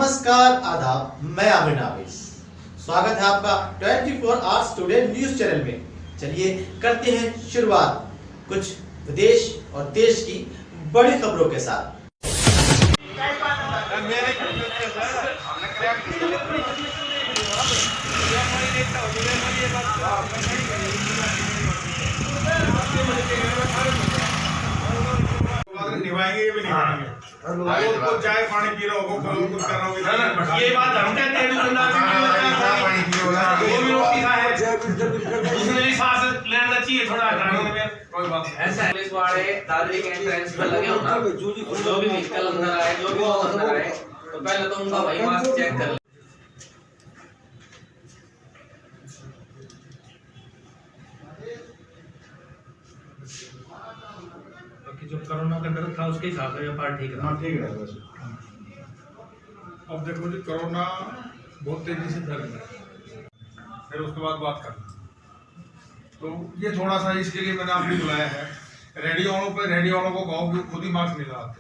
नमस्कार, आदाब। मैं आमिर नाविस। स्वागत है आपका 24 आवर्स टुडे न्यूज चैनल में। चलिए करते हैं शुरुआत कुछ विदेश और देश की बड़ी खबरों के साथ। निभाएंगे भी निभाएंगे। तो चाय पानी पी रहा होगा, कुछ कर रहा होगा। ये बात हम कहते हैं पानी पी रहा है, वो भी रोटी खाए, उसने भी सांस लेना चाहिए थोड़ा ड्राइवर में। कोई बात नहीं। ऐसा पुलिस वाले दादरी के एंट्रेंस पे लगे हो ना, जो भी व्हीकल अंदर आए, जो भी लोग अंदर आए, तो पहले तो उनका भाई मास्क चेक कर। जो कोरोना का डर था उसके हिसाब से व्यापार ठीक रहा। ठीक है बस। अब देखो जी, कोरोना बहुत तेजी से फैल रहा है, फिर उसके बाद बात करना। तो ये थोड़ा सा इसके लिए मैंने आपको बुलाया है। रेडियो वालों को कहो कि खुद ही मास्क नहीं लगाते,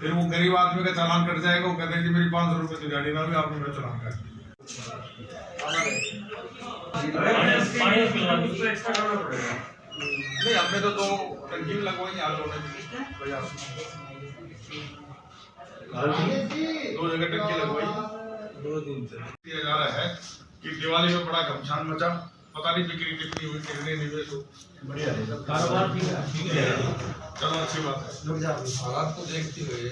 फिर वो गरीब आदमी का चालान कट जाएगा। वो कहते हैं कि मेरी 500 रुपये की गाड़ी ना हुई, आपने मेरा चालान काट दिया। नहीं, हमने तो 2 टंकी में लगवाई, यहाँ दोनों दो जगह टंकी लगवाई। 2 दिन से दिया जा रहा है कि दिवाली में बड़ा घमसान मचा, पता नहीं बिक्री कितनी हुई, कितने निवेश हो। बढ़िया है, कारोबार ठीक है, चलो अच्छी बात है। हालात को देखते हुए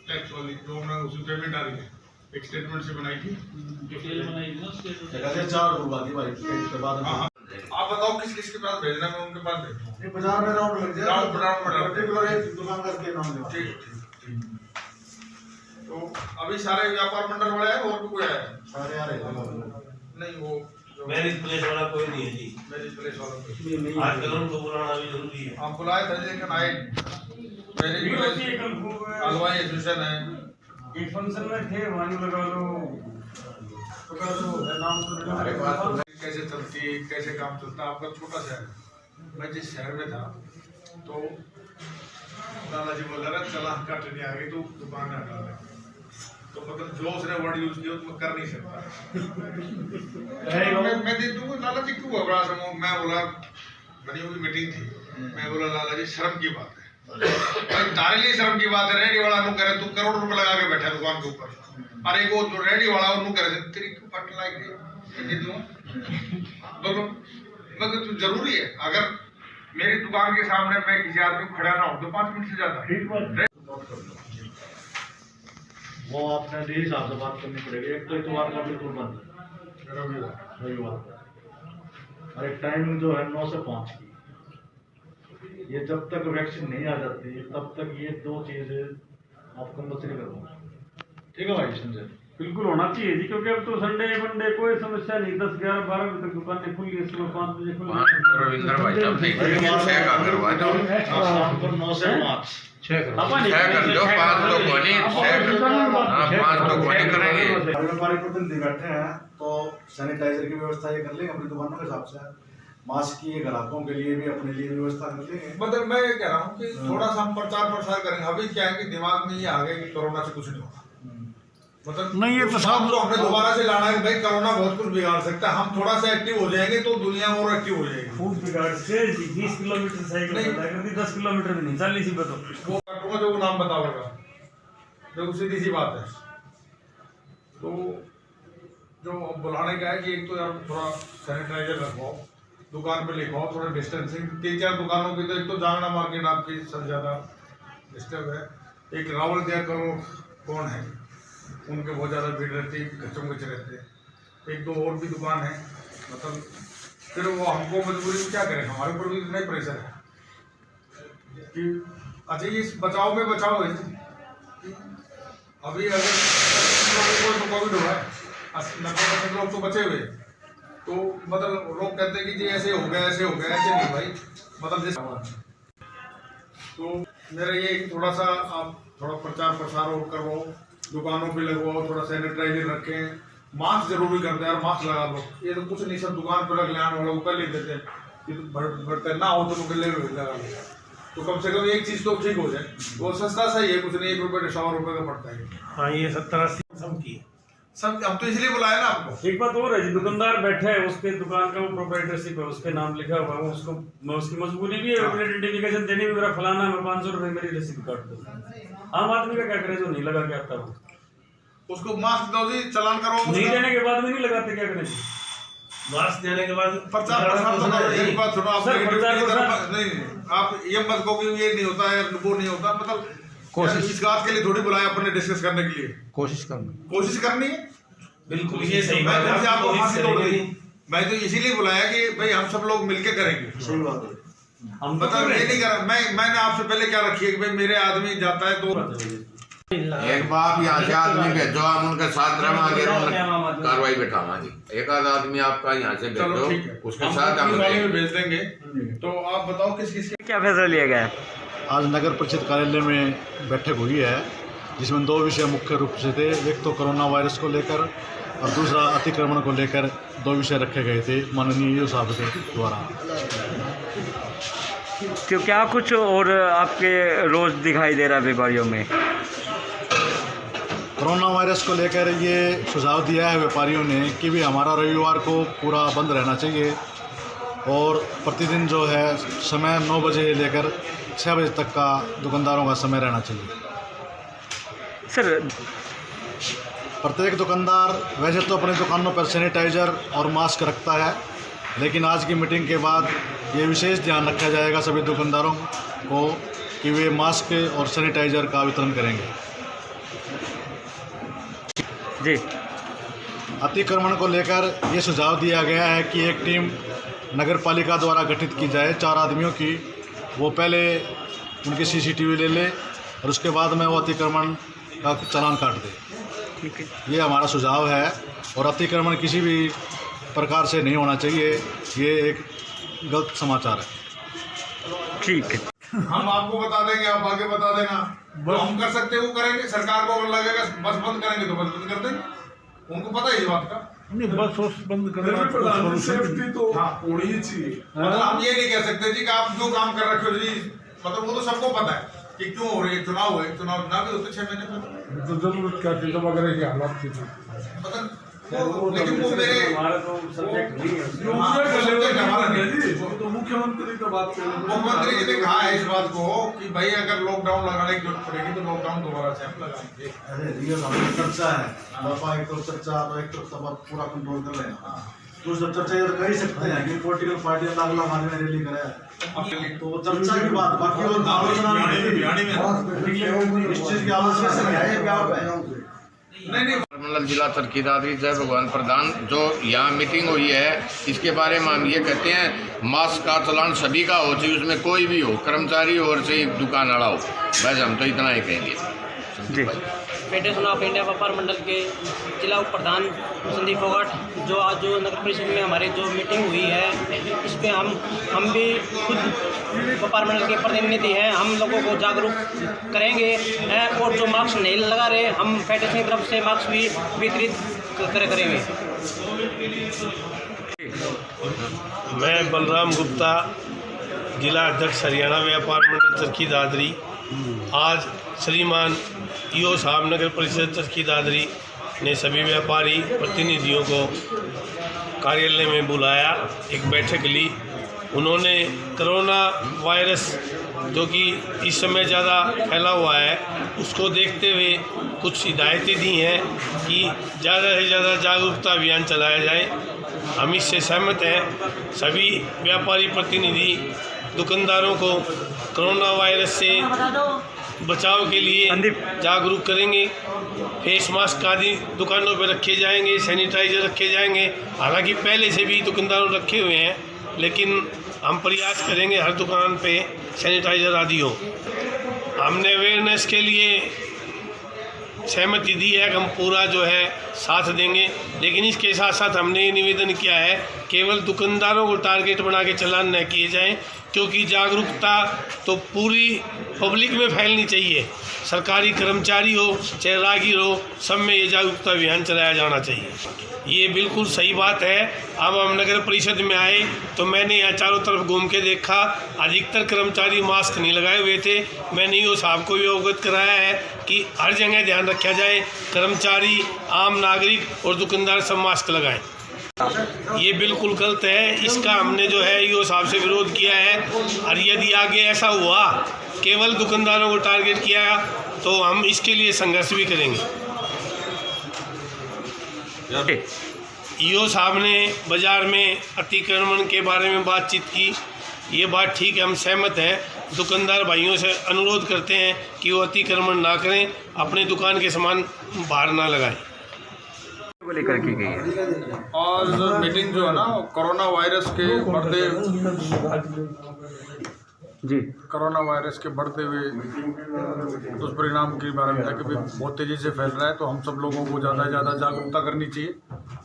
टैक्स वाली जो हमने उसी पेमेंट आ रही है, एक स्टेटमेंट से बनाई थी, आप बताओ किस किस के पास भेजना है, मैं उनके पास भेजूँ। बाजार में राउंड लग जाए, दुकान करके नाम दो। ठीक। तो अभी सारे व्यापार मंडल वाले हैं, और भी कोई है? सारे आ रहे हैं। नहीं, वो मैरिज प्लेस वाला कोई नहीं है जी। मैरिज प्लेस वाला कोई नहीं। आजकल उनको बुलाना भी जरूरी है। आप बुलाए थे लेकिन आए। मैरिज प्लेस हलवाई एसोसिएशन है, एक फंक्शन में थे, वहाँ लगा लो नाम। कैसे चलती है, कैसे काम चलता है आपका छोटा शहर। मैं जिस शहर में था तो दादाजी बोल रहा चला कट नहीं आ गई तो दुकान हटा ले, तो मतलब जो उसने वर्ड यूज किया तो कर नहीं सकता। मैं दे दूंगा। लाला जी क्यों घबरा समूह? मैं बोला, बड़ी हुई मीटिंग थी, मैं बोला लाला जी शर्म की बात है, तारे लिए शर्म की बात है। रेडी वाला नु करे तू करोड़ रुपए लगा के बैठा दुकान के ऊपर, अरे वो जो रेडी वाला नु करे तेरी क्यों फट लाएगी बोलो। मगर तू जरूरी है, अगर मेरी दुकान के सामने मैं किसी आदमी को खड़ा ना हो तो 5 मिनट से ज्यादा वो आपने इस हिसाब से बात करनी पड़ेगी। एक तो इतवार का बिल्कुल बंद है, रविवार और एक टाइमिंग जो है 9 से 5 की। ये जब तक वैक्सीन नहीं आ जाती तब तक ये 2 चीजें आप कंपल्सरी करूँगा। ठीक है भाई, संजय? बिल्कुल होना चाहिए जी, क्योंकि अब तो संडे मंडे कोई समस्या नहीं। 10, 11, 12 बजे तक दुकानें खुली है, सुबह 5 बजे खुली। रविंद्र भाई साहब नहीं करेंगे, 6 का करवा दो। शाम को 9 से 5 6 कर दो, 5 तो कोनी, 5 तो कोनी करेंगे। व्यापारी प्रतिनिधि बैठे हैं तो सैनिटाइजर की व्यवस्था ये कर लेंगे अपनी दुकानों के हिसाब से, मास्क की ग्राहकों के लिए भी अपने लिए व्यवस्था कर लेंगे। मतलब मैं ये कह रहा हूँ कि थोड़ा सा हम प्रचार प्रसार करेंगे। अभी क्या है कि दिमाग में ये आ गया कि कोरोना से कुछ नहीं होगा, मतलब नहीं, ये तो सब लोग हमने दोबारा से लाना है भाई, कोरोना बहुत कुछ बिगाड़ सकता है। हम थोड़ा सा एक्टिव हो जाएंगे तो दुनिया और एक्टिव हो जाएगी। खूब बिगाड़ से 20 किलोमीटर साइकिल चलाया करती, 10 किलोमीटर भी नहीं, 40 ही बताओ। वो काटूंगा जो नाम बताओगा, जो सीधी सी बात है। तो जो बुलाने का है कि एक तो यार थोड़ा सैनिटाइजर रखवाओ, दुकान पे लिखवाओ, थोड़ा डिस्टेंसिंग। 3-4 दुकानों की तो एक तो जांगड़ा मार्केट आपकी सबसे ज़्यादा डिस्टर्ब है। एक रावल दिया करो कौन है, उनके बहुत ज़्यादा भीड़ रहती है, गचम-गच रहते हैं। 1-2 और भी दुकान है, मतलब फिर वो हमको मजबूरी में क्या करें, हमारे ऊपर भी इतना ही प्रेशर है कि अच्छा ये बचाव में बचाव है। अभी अगर कोविड हुआ है, 90% लोग तो बचे हुए, तो मतलब लोग कहते हैं कि जी ऐसे हो गया, ऐसे हो गया। ऐसे नहीं भाई, मतलब जैसे तो मेरा ये थोड़ा सा आप थोड़ा प्रचार प्रसार और करवाओ, दुकानों पे लगवाओ, थोड़ा सैनिटाइजर रखें, मास्क जरूरी करते हैं यार, मास्क लगा लो। ये तो कुछ नहीं, सब दुकान पर रख ले आने वालों को कर ले देते हैं, ये तो बर्तन ना हो तो लगा लो। तो कम से कम एक चीज तो ठीक हो जाए। वो सस्ता सही है, कुछ नहीं, 1 रुपये 1.25 रुपये का पड़ता है। हाँ ये 70-80 सब की सब हम तो इसलिए बुलाया ना आपको। एक बात और है जी, दुकानदार बैठा है, उसके दुकान का वो प्रोप्राइटरशिप है, उसके नाम लिखा हुआ है, उसको मैं उसकी मजबूरी भी है आइडेंटिफिकेशन देने में, मेरा फलाना मैं 500 रुपए मेरी रसीद काट दो। आम आदमी का क्या करे जो नहीं लगा के आता हो? उसको मास्क दो जी, चालान करो। नहीं देने के बाद में नहीं लगाते, क्या करें? मास्क देने के बाद प्रचार एक बात सुनो आप, नहीं आप ये मत कहो कि ये नहीं होता है वो नहीं होता, मतलब इस बात के लिए थोड़ी बुलाया अपने डिस्कस करने के लिए। कोशिश करनी है बिल्कुल ये सही बात है। आपको फांसी तोड़ दी, मैं तो इसीलिए बुलाया कि भाई हम सब लोग मिलके करेंगे। सही बात है। हम मतलब ये नहीं कर, मैंने आपसे पहले क्या रखी है कि भाई मेरे आदमी जाता है तो एक बार यहाँ से आदमी भेजो, हम उनके साथ रवांगे, कार्रवाई बैठावांगे। एक आध आदमी आपका यहाँ से चलो ठीक भेजो, है, उसके साथ हम में भेज देंगे। तो आप बताओ किस किस क्या फैसला लिया गया है? आज नगर परिषद कार्यालय में बैठक हुई है, जिसमें 2 विषय मुख्य रूप से थे। एक तो कोरोना वायरस को लेकर और दूसरा अतिक्रमण को लेकर 2 विषय रखे गए थे माननीय ईओ साहब के द्वारा। तो क्या कुछ और आपके रोज दिखाई दे रहा है व्यापारियों में? कोरोना वायरस को लेकर ये सुझाव दिया है व्यापारियों ने कि भी हमारा रविवार को पूरा बंद रहना चाहिए और प्रतिदिन जो है समय 9 बजे लेकर 6 बजे तक का दुकानदारों का समय रहना चाहिए। सर प्रत्येक दुकानदार वैसे तो अपनी दुकानों पर सैनिटाइज़र और मास्क रखता है, लेकिन आज की मीटिंग के बाद ये विशेष ध्यान रखा जाएगा सभी दुकानदारों को कि वे मास्क और सैनिटाइज़र का वितरण करेंगे। जी, अतिक्रमण को लेकर ये सुझाव दिया गया है कि एक टीम नगर पालिका द्वारा गठित की जाए 4 आदमियों की, वो पहले उनकी CCTV ले ले और उसके बाद में वो अतिक्रमण का चालान काट दे। ठीक है, ये हमारा सुझाव है और अतिक्रमण किसी भी प्रकार से नहीं होना चाहिए, ये एक गलत समाचार है। ठीक है। हम आपको बता देंगे, आप आगे बता देना। जो हम कर सकते हैं वो करेंगे। सरकार को अगर लगेगा बस बंद करेंगे तो बस बंद कर देंगे, उनको पता है इस बात का। नहीं बस बंद करना सेफ्टी तो होनी ही चाहिए। मतलब हम ये नहीं कह सकते जी कि आप जो काम कर रखे हो जी, मतलब वो तो सबको पता है कि क्यों हो रही है। चुनाव हुए, चुनाव ना भी होते 6 महीने पहले तो जरूरत क्या थी, जब अगर ये हालात थी मतलब लेकिन वो मेरे हमारा तो सब्जेक्ट नहीं है। हमारा नहीं, तो मुख्यमंत्री का बात करें। मुख्यमंत्री जी ने कहा है इस बात को कि भाई अगर लॉकडाउन लगाने की जरूरत पड़ेगी तो लॉकडाउन दोबारा से हम लगाएंगे। अरे रियल हमारी चर्चा है, बापा एक तो चर्चा तो एक तरफ सब पूरा कंट्रोल कर रहे हैं। तो उस चर्चा ये तो कर ही सकते हैं कि पॉलिटिकल पार्टी अगला मार्च में रैली करे, तो वो चर्चा की बात, बाकी और आलोचना इस चीज की आलोचना है। नहीं मंडल जिला तरक्कीदारी जय भगवान प्रधान जो यहाँ मीटिंग हुई है, इसके बारे में हम ये कहते हैं मास्क का चलान सभी का हो, चाहिए उसमें कोई भी हो, कर्मचारी हो और चाहे दुकान वाला हो, बस हम तो इतना ही कहेंगे जी। फेडरेशन ऑफ इंडिया व्यापार मंडल के जिला उप प्रधान संदीप फोगाट, जो आज जो नगर परिषद में हमारी जो मीटिंग हुई है, इस पर हम भी खुद व्यापार मंडल के प्रतिनिधि हैं, हम लोगों को जागरूक करेंगे और जो मास्क नहीं लगा रहे, हम फेडरेशन की तरफ से मास्क भी वितरित करेंगे। मैं बलराम गुप्ता, जिला अध्यक्ष हरियाणा व्यापार मंडल चरखी दादरी। आज श्रीमान ईओ साहब नगर परिषद चरखी दादरी ने सभी व्यापारी प्रतिनिधियों को कार्यालय में बुलाया, एक बैठक ली। उन्होंने कोरोना वायरस जो कि इस समय ज़्यादा फैला हुआ है, उसको देखते हुए कुछ हिदायतें दी हैं कि ज़्यादा से ज़्यादा जागरूकता अभियान चलाया जाए। हम इससे सहमत हैं। सभी व्यापारी प्रतिनिधि दुकानदारों को कोरोना वायरस से बचाव के लिए जागरूक करेंगे। फेस मास्क आदि दुकानों पर रखे जाएंगे, सैनिटाइजर रखे जाएंगे। हालांकि पहले से भी दुकानदारों रखे हुए हैं, लेकिन हम प्रयास करेंगे हर दुकान पे सैनिटाइजर आदि हो। हमने अवेयरनेस के लिए सहमति दी है कि हम पूरा जो है साथ देंगे, लेकिन इसके साथ साथ हमने ये निवेदन किया है केवल दुकानदारों को टारगेट बना के चालान न किए जाएं, क्योंकि जागरूकता तो पूरी पब्लिक में फैलनी चाहिए। सरकारी कर्मचारी हो चाहे राहगीर हो, सब में ये जागरूकता अभियान चलाया जाना चाहिए। ये बिल्कुल सही बात है। अब हम नगर परिषद में आए तो मैंने यहाँ चारों तरफ घूम के देखा, अधिकतर कर्मचारी मास्क नहीं लगाए हुए थे। मैंने ईओ साहब को भी अवगत कराया है कि हर जगह ध्यान रखा जाए, कर्मचारी, आम नागरिक और दुकानदार सब मास्क लगाएं। ये बिल्कुल गलत है। इसका हमने जो है ईओ साहब से विरोध किया है, और यदि आगे ऐसा हुआ केवल दुकानदारों को टारगेट किया तो हम इसके लिए संघर्ष भी करेंगे। ईओ साहब ने बाज़ार में अतिक्रमण के बारे में बातचीत की, ये बात ठीक है, हम सहमत हैं। दुकानदार भाइयों से अनुरोध करते हैं कि वो अतिक्रमण ना करें, अपनी दुकान के सामान बाहर ना लगाएं। को लेकर की गई है आज मीटिंग जो है ना, कोरोना वायरस के बढ़ते कोरोना वायरस के बढ़ते हुए दुष्परिणाम के बारे में है कि बहुत तेज़ी से फैल रहा है, तो हम सब लोगों को ज़्यादा से ज़्यादा जागरूकता करनी चाहिए।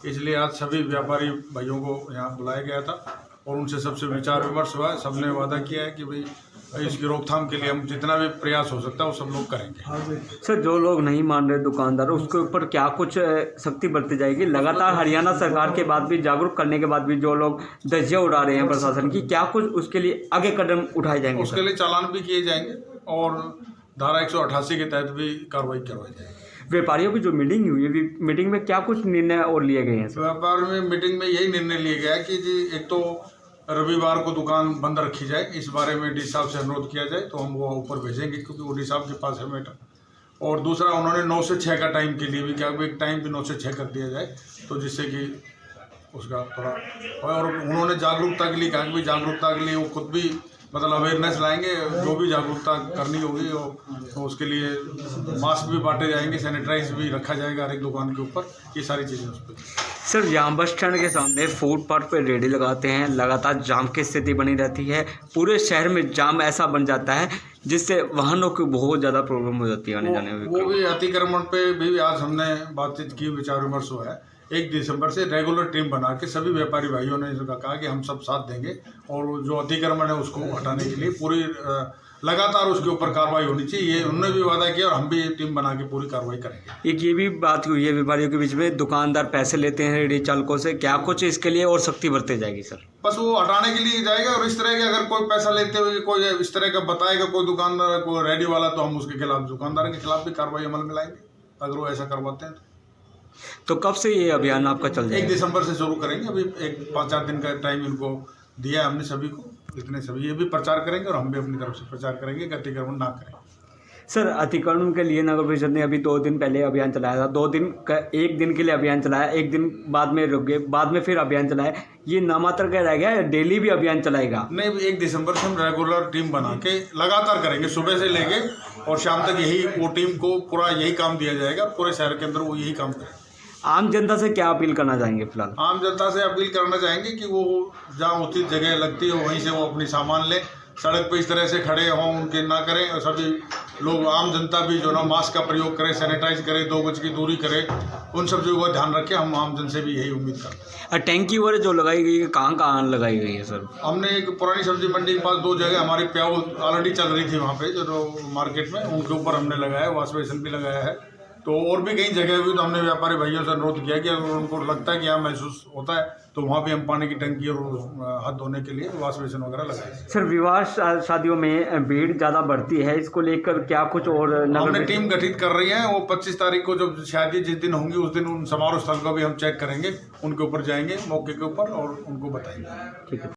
इसलिए आज सभी व्यापारी भाइयों को यहाँ बुलाया गया था और उनसे सबसे विचार विमर्श हुआ। सबने वादा किया है कि भाई इसकी रोकथाम के लिए हम जितना भी प्रयास हो सकता है वो सब लोग करेंगे। सर, जो लोग नहीं मान रहे दुकानदार, उसके ऊपर क्या कुछ सख्ती बरती जाएगी? लगातार हरियाणा सरकार के बाद भी, जागरूक करने के बाद भी जो लोग धज्जियां उड़ा रहे हैं प्रशासन की, क्या कुछ उसके लिए आगे कदम उठाए जाएंगे? उसके लिए चालान भी किए जाएंगे और धारा 188 के तहत भी कार्रवाई करवाई जाएगी। व्यापारियों की जो मीटिंग हुई है, मीटिंग में क्या कुछ निर्णय और लिए गए हैं? व्यापार में मीटिंग में यही निर्णय लिया गया कि जी एक तो रविवार को दुकान बंद रखी जाए, इस बारे में डी साहब से अनुरोध किया जाए तो हम वो ऊपर भेजेंगे, क्योंकि वो डी साहब के पास है मैटर। और दूसरा, उन्होंने 9 से 6 का टाइम के लिए भी क्या एक टाइम भी 9 से 6 कर दिया जाए, तो जिससे कि उसका थोड़ा, और उन्होंने जागरूकता के लिए कहा कि जागरूकता के लिए वो खुद भी मतलब अवेयरनेस लाएंगे, जो भी जागरूकता करनी होगी तो उसके लिए मास्क भी बांटे जाएंगे, सैनिटाइज भी रखा जाएगा हर एक दुकान के ऊपर, ये सारी चीज़ें उस पर। सर, यहाँ बस स्टैंड के सामने फुटपाथ पर रेडी लगाते हैं, लगातार जाम की स्थिति बनी रहती है, पूरे शहर में जाम ऐसा बन जाता है जिससे वाहनों की बहुत ज़्यादा प्रॉब्लम हो जाती है आने जाने में। वो भी अतिक्रमण पे भी आज हमने बातचीत की, विचार विमर्श हुआ है। 1 दिसंबर से रेगुलर टीम बना के सभी व्यापारी भाइयों ने कहा कि हम सब साथ देंगे और जो अतिक्रमण है उसको हटाने के लिए पूरी लगातार उसके ऊपर कार्रवाई होनी चाहिए। ये उन्होंने भी वादा किया और हम भी टीम बना के पूरी कार्रवाई करेंगे। एक ये भी बात हुई है व्यापारियों के बीच में, दुकानदार पैसे लेते हैं रेडी चालकों से, क्या कुछ इसके लिए और सख्ती बरती जाएगी? सर, बस वो हटाने के लिए जाएगा, और इस तरह के अगर कोई पैसा लेते हुए कोई इस तरह का बताएगा कोई दुकानदार, कोई रेडी वाला, तो हम उसके खिलाफ, दुकानदार के खिलाफ भी कार्रवाई अमल में लाएंगे अगर वो ऐसा करवाते हैं। तो कब से ये अभियान आपका चल जाएगा? 1 दिसंबर से शुरू करेंगे। अभी 5-4 दिन का टाइम इनको दिया है हमने सभी को, इतने सभी ये भी प्रचार करेंगे और हम भी अपनी तरफ से प्रचार करेंगे कि अतिक्रमण ना करें। सर, अतिक्रमण के लिए नगर परिषद ने अभी 2 दिन पहले अभियान चलाया था, 2 दिन का, 1 दिन के लिए अभियान चलाया, 1 दिन बाद में रुक गए, बाद में फिर अभियान चलाया। ये नामात्र का रह गया, डेली भी अभियान चलाएगा? नहीं, 1 दिसंबर से हम रेगुलर टीम बना के लगातार करेंगे, सुबह से लेके और शाम तक यही वो टीम को पूरा यही काम दिया जाएगा, पूरे शहर के अंदर वो यही काम करें। आम जनता से क्या अपील करना चाहेंगे फिलहाल? आम जनता से अपील करना चाहेंगे कि वो जहाँ उचित जगह लगती है वहीं से वो अपनी सामान लें, सड़क पे इस तरह से खड़े हों उनके ना करें, और सभी लोग, आम जनता भी जो ना मास्क का प्रयोग करें, सैनिटाइज करें, 2 गज की दूरी करें, उन सब चीज़ों का ध्यान रखें। हम आम जन से भी यही उम्मीद करते हैं। टैंकी वगैरह जो लगाई गई है, कहाँ लगाई गई है सर? हमने एक पुरानी सब्जी मंडी के पास 2 जगह हमारी प्याऊ ऑलरेडी चल रही थी वहाँ पे जो मार्केट में, उनके ऊपर हमने लगाया, वॉश बेसिन भी लगाया है। तो और भी कई जगह हुई, तो हमने व्यापारी भाइयों से अनुरोध किया कि अगर उनको लगता है कि यहाँ महसूस होता है तो वहाँ भी हम पानी की टंकी और हाथ धोने के लिए वॉश बेसिन वगैरह लगाए। सर, विवाह शादियों में भीड़ ज़्यादा बढ़ती है, इसको लेकर क्या कुछ और हमने टीम गठित कर रही है। वो 25 तारीख को जब शादी जिस दिन होंगी उस दिन उन समारोह स्थल को भी हम चेक करेंगे, उनके ऊपर जाएंगे मौके के ऊपर और उनको बताएंगे। ठीक है।